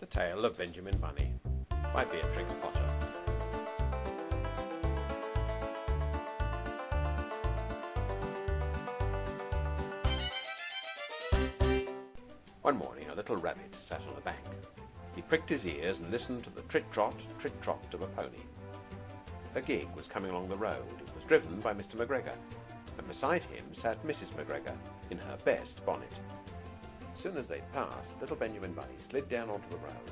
The Tale of Benjamin Bunny by Beatrix Potter. One morning a little rabbit sat on a bank. He pricked his ears and listened to the trit-trot of a pony. A gig was coming along the road. It was driven by Mr. McGregor, and beside him sat Mrs. McGregor in her best bonnet. As soon as they'd passed, little Benjamin Bunny slid down onto the road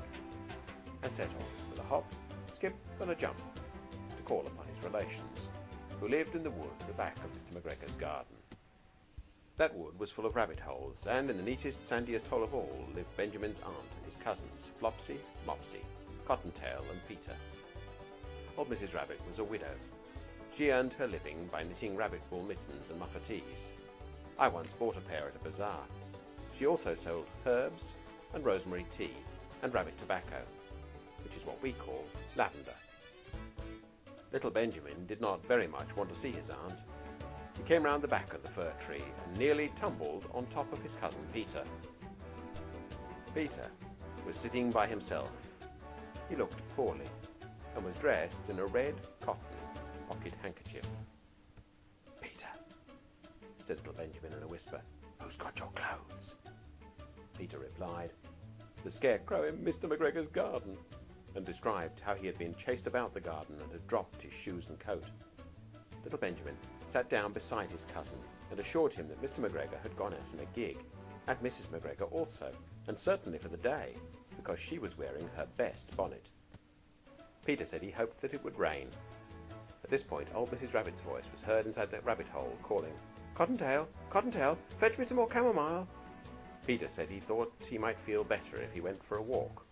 and set off with a hop, skip and a jump to call upon his relations, who lived in the wood at the back of Mr. McGregor's garden. That wood was full of rabbit holes, and in the neatest, sandiest hole of all lived Benjamin's aunt and his cousins, Flopsy, Mopsy, Cottontail and Peter. Old Mrs. Rabbit was a widow. She earned her living by knitting rabbit wool mittens and muffetees. I once bought a pair at a bazaar. She also sold herbs and rosemary tea and rabbit tobacco, which is what we call lavender. Little Benjamin did not very much want to see his aunt. He came round the back of the fir tree and nearly tumbled on top of his cousin Peter. Peter was sitting by himself. He looked poorly and was dressed in a red cotton pocket handkerchief. "Peter," said little Benjamin in a whisper, "who's got your clothes?" Peter replied, "The scarecrow in Mr. McGregor's garden," and described how he had been chased about the garden and had dropped his shoes and coat. Little Benjamin sat down beside his cousin and assured him that Mr. McGregor had gone out in a gig, and Mrs. McGregor also, and certainly for the day, because she was wearing her best bonnet. Peter said he hoped that it would rain. At this point, old Mrs. Rabbit's voice was heard inside the rabbit hole, calling, "Cottontail, Cottontail, fetch me some more chamomile." Peter said he thought he might feel better if he went for a walk.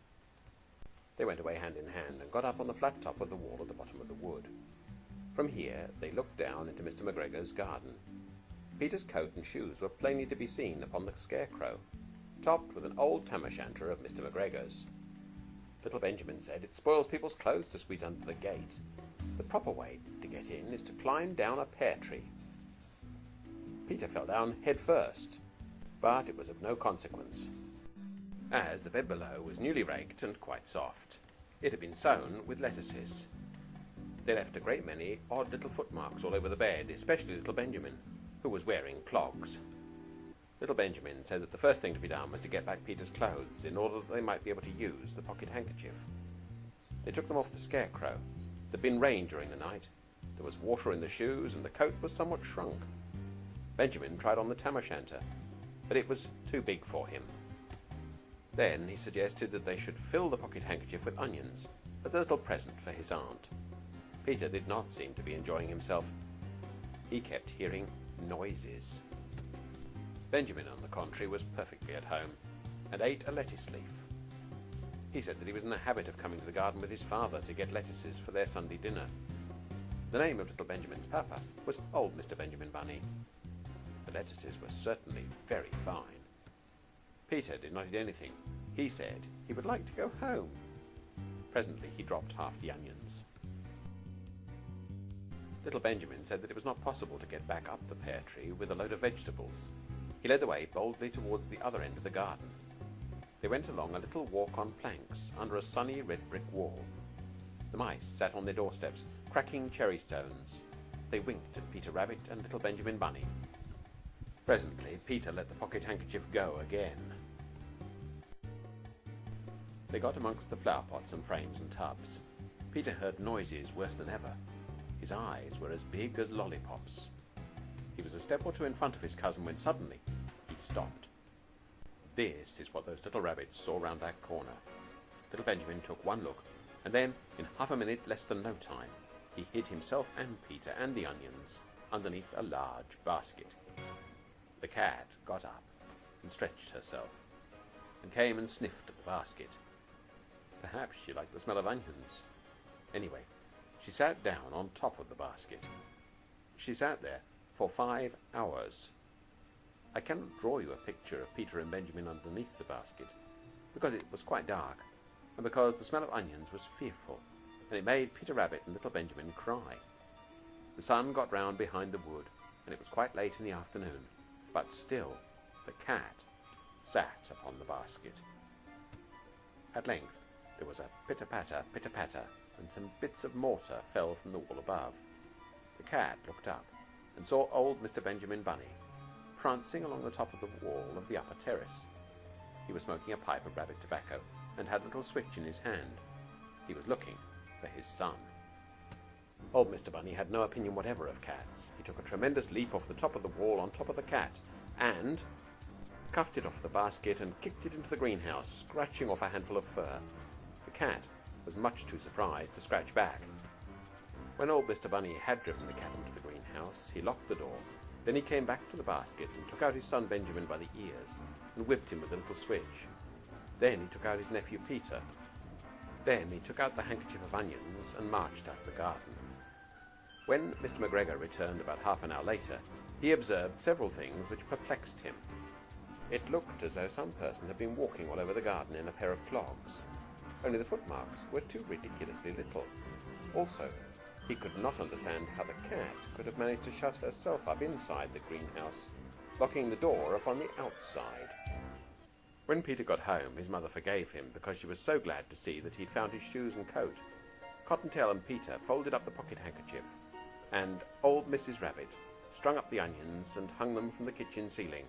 They went away hand in hand and got up on the flat top of the wall at the bottom of the wood. From here they looked down into Mr. McGregor's garden. Peter's coat and shoes were plainly to be seen upon the scarecrow, topped with an old tam-o'-shanter of Mr. McGregor's. Little Benjamin said it spoils people's clothes to squeeze under the gate. The proper way to get in is to climb down a pear tree. Peter fell down head first, but it was of no consequence, as the bed below was newly raked and quite soft. It had been sown with lettuces. They left a great many odd little footmarks all over the bed, especially little Benjamin, who was wearing clogs. Little Benjamin said that the first thing to be done was to get back Peter's clothes in order that they might be able to use the pocket handkerchief. They took them off the scarecrow. There'd been rain during the night. There was water in the shoes, and the coat was somewhat shrunk. Benjamin tried on the tam-o'-shanter, but it was too big for him. Then he suggested that they should fill the pocket handkerchief with onions as a little present for his aunt. Peter did not seem to be enjoying himself. He kept hearing noises. Benjamin, on the contrary, was perfectly at home, and ate a lettuce leaf. He said that he was in the habit of coming to the garden with his father to get lettuces for their Sunday dinner. The name of little Benjamin's papa was old Mr. Benjamin Bunny. The lettuces were certainly very fine. Peter did not eat anything. He said he would like to go home. Presently he dropped half the onions. Little Benjamin said that it was not possible to get back up the pear tree with a load of vegetables. He led the way boldly towards the other end of the garden. They went along a little walk on planks under a sunny red brick wall. The mice sat on their doorsteps, cracking cherry stones. They winked at Peter Rabbit and little Benjamin Bunny. Presently Peter let the pocket handkerchief go again. They got amongst the flower pots and frames and tubs. Peter heard noises worse than ever. His eyes were as big as lollipops. He was a step or two in front of his cousin when suddenly he stopped. This is what those little rabbits saw round that corner. Little Benjamin took one look, and then, in half a minute less than no time, he hid himself and Peter and the onions underneath a large basket. The cat got up and stretched herself, and came and sniffed at the basket. Perhaps she liked the smell of onions. Anyway, she sat down on top of the basket. She sat there for 5 hours. I cannot draw you a picture of Peter and Benjamin underneath the basket, because it was quite dark, and because the smell of onions was fearful, and it made Peter Rabbit and little Benjamin cry. The sun got round behind the wood, and it was quite late in the afternoon, but still the cat sat upon the basket. At length there was a pitter-patter, pitter-patter, and some bits of mortar fell from the wall above. The cat looked up and saw old Mr. Benjamin Bunny prancing along the top of the wall of the upper terrace. He was smoking a pipe of rabbit tobacco and had a little switch in his hand. He was looking for his son. Old Mr. Bunny had no opinion whatever of cats. He took a tremendous leap off the top of the wall on top of the cat and cuffed it off the basket and kicked it into the greenhouse, scratching off a handful of fur. The cat was much too surprised to scratch back. When old Mr. Bunny had driven the cat into the greenhouse, he locked the door. Then he came back to the basket and took out his son Benjamin by the ears and whipped him with a little switch. Then he took out his nephew Peter. Then he took out the handkerchief of onions and marched out of the garden. When Mr. McGregor returned about half an hour later, he observed several things which perplexed him. It looked as though some person had been walking all over the garden in a pair of clogs. Only the footmarks were too ridiculously little. Also, he could not understand how the cat could have managed to shut herself up inside the greenhouse, locking the door upon the outside. When Peter got home, his mother forgave him because she was so glad to see that he'd found his shoes and coat. Cottontail and Peter folded up the pocket handkerchief, and old Mrs. Rabbit strung up the onions and hung them from the kitchen ceiling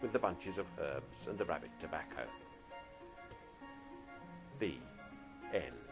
with the bunches of herbs and the rabbit tobacco. The end.